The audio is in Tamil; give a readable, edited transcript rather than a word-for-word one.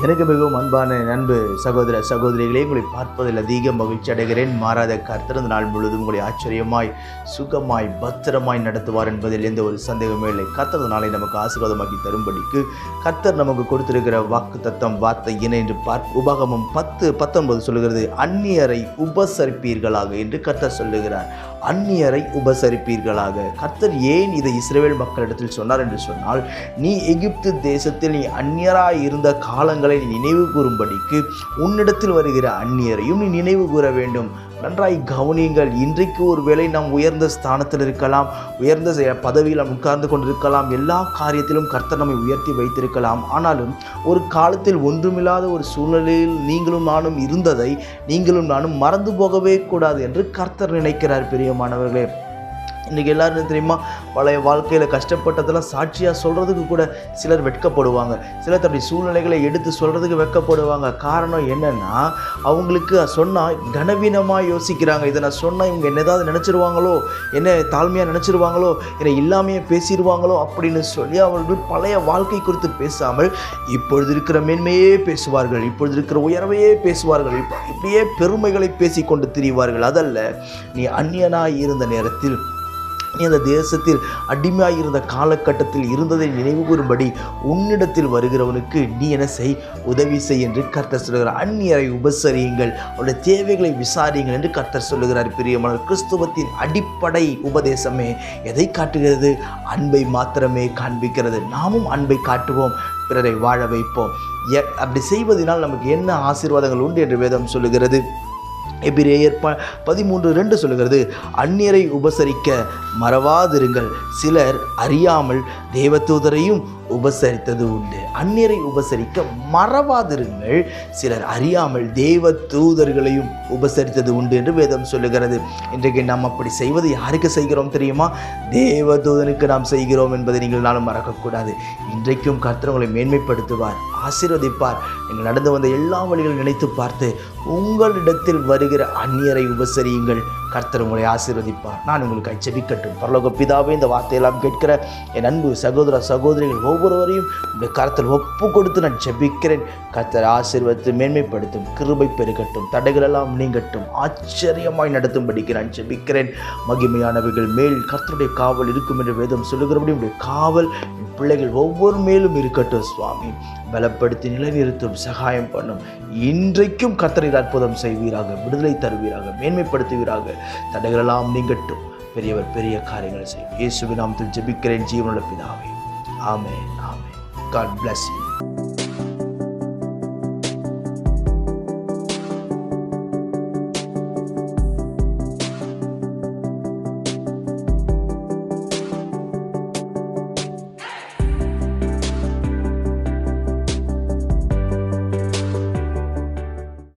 எனக்கு மிகவும் அன்பான நண்பு சகோதர சகோதரிகளே, உங்களை பார்ப்பதில் அதிக மகிழ்ச்சி அடைகிறேன். மாறாத கர்த்தர் இந்த நாள் முழுவதும் உங்களை ஆச்சரியமாய் சுகமாய் பத்திரமாய் நடத்துவார் என்பதில் எந்த ஒரு சந்தேகமே இல்லை. கர்த்தர் இந்த நாளை நமக்கு ஆசீர்வாதமாக்கி தரும்படிக்கு கர்த்தர் நமக்கு கொடுத்திருக்கிற வாக்கு தத்தம் வார்த்தை என்ன என்று உபாகமம் 10:19 சொல்லுகிறது, அந்நியரை உபசரிப்பீர்களாக என்று கர்த்தர் சொல்லுகிறார். அந்நியரை உபசரிப்பீர்களாக. கர்த்தர் ஏன் இதை இஸ்ரவேல் மக்களிடத்தில் சொன்னார் என்று சொன்னால், நீ எகிப்து தேசத்தில் நீ அந்நியராய் இருந்த காலங்களை நீ நினைவு கூறும்படிக்கு உன்னிடத்தில் வருகிற அந்நியரையும் நீ நினைவு கூற வேண்டும். நன்றாய் கவனியுங்கள். இன்றைக்கு ஒரு வேளை நாம் உயர்ந்த ஸ்தானத்தில் இருக்கலாம், உயர்ந்த பதவியில் நாம் உட்கார்ந்து கொண்டிருக்கலாம், எல்லா காரியத்திலும் கர்த்தர் நம்மை உயர்த்தி வைத்திருக்கலாம். ஆனாலும் ஒரு காலத்தில் ஒன்றுமில்லாத ஒரு சூழ்நிலையில் நீங்களும் நானும் இருந்ததை நீங்களும் நானும் மறந்து போகவே கூடாது என்று கர்த்தர் நினைக்கிறார். பிரியமானவர்களே, இன்றைக்கி எல்லாரும் தெரியுமா, பழைய வாழ்க்கையில் கஷ்டப்பட்டதெல்லாம் சாட்சியாக சொல்கிறதுக்கு கூட சிலர் வெட்கப்படுவாங்க. சிலர் தன்னுடைய சூழ்நிலைகளை எடுத்து சொல்கிறதுக்கு வெட்கப்படுவாங்க. காரணம் என்னென்னா, அவங்களுக்கு சொன்னால் கனவீனமாக யோசிக்கிறாங்க. இதை நான் சொன்னால் இவங்க என்ன ஏதாவது நினச்சிருவாங்களோ, என்ன தாழ்மையாக நினச்சிருவாங்களோ, என்னை இல்லாமையே பேசிடுவாங்களோ அப்படின்னு சொல்லி அவர்கள் பழைய வாழ்க்கை குறித்து பேசாமல் இப்பொழுது இருக்கிற மேன்மையே பேசுவார்கள், இப்பொழுது இருக்கிற உயர்வையே பேசுவார்கள், இப்படியே பெருமைகளை பேசி கொண்டு திரிவார்கள். அதல்ல, நீ அந்நியனாய் இருந்த நேரத்தில், நீ அந்த தேசத்தில் அடிமையாக இருந்த காலகட்டத்தில் இருந்ததை நினைவு கூறும்படி உன்னிடத்தில் வருகிறவனுக்கு நீ என்ன செய், உதவி செய் என்று கர்த்தர் சொல்லுகிறார். அந்நியரை உபசரியுங்கள், அவருடைய தேவைகளை விசாரியுங்கள் என்று கர்த்தர் சொல்லுகிறார். பிரியமான, கிறிஸ்துவத்தின் அடிப்படை உபதேசமே எதை காட்டுகிறது? அன்பை மாத்திரமே காண்பிக்கிறது. நாமும் அன்பை காட்டுவோம், பிறரை வாழ வைப்போம். அப்படி செய்வதனால் நமக்கு என்ன ஆசீர்வாதங்கள் உண்டு என்று வேதம் சொல்லுகிறது. எபிரேயர் 13:2 சொல்லுகிறது, அந்நியரை உபசரிக்க மறவாதிருங்கள், சிலர் அறியாமல் தேவதூதரையும் உபசரித்தது உண்டு. அந்நியரை உபசரிக்க மறவாதிருங்கள், சிலர் அறியாமல் தேவ தூதர்களையும் உபசரித்தது உண்டு என்று வேதம் சொல்லுகிறது. இன்றைக்கு நாம் அப்படி செய்வது யாருக்கு செய்கிறோம் தெரியுமா? தேவதூதனுக்கு நாம் செய்கிறோம் என்பதை நீங்கள் நானும் மறக்கக்கூடாது. இன்றைக்கும் கர்த்தர் உங்களை மேன்மைப்படுத்துவார், ஆசீர்வதிப்பார். நீங்கள் நடந்து வந்த எல்லா வழிகளும் நினைத்து பார்த்து உங்களிடத்தில் வருகிற அந்நியரை உபசரியுங்கள், கர்த்தர் உங்களை ஆசீர்வதிப்பார். நான் உங்களுக்கு ஜெபிக்கட்டும். பரலோக பிதாவே, இந்த வார்த்தையெல்லாம் கேட்கிற என் அன்பு சகோதர சகோதரிகள் ஒவ்வொருவரையும் உங்களுடைய கர்த்தர் ஒப்பு கொடுத்து நான் ஜெபிக்கிறேன். கர்த்தர் ஆசீர்வதித்து மேன்மைப்படுத்தும், கிருபை பெருகட்டும், தடைகளெல்லாம் நீங்கட்டும், ஆச்சரியமாய் நடத்தும்படிக்கு நான் ஜெபிக்கிறேன். மகிமையானவைகள் மேல் கர்த்தருடைய காவல் இருக்கும் என்று வேதம் சொல்லுகிறபடி உங்களுடைய காவல் பிள்ளைகள் ஒவ்வொரு மேலும் இருக்கட்டும். சுவாமி, பலப்படுத்தி நிலைநிறுத்தும், சகாயம் பண்ணும். இன்றைக்கும் கர்த்தர் அற்புதம் செய்வீராக, விடுதலை தருவீராக, மேன்மைப்படுத்துவீராக. தடைகளெல்லாம் நீங்கட்டும், பெரியவர் பெரிய காரியங்களை செய்யும். இயேசுவின் நாமத்தில் ஜெபிக்கிறேன் ஜீவனுள்ள பிதாவே. ஆமென், ஆமென். God bless you.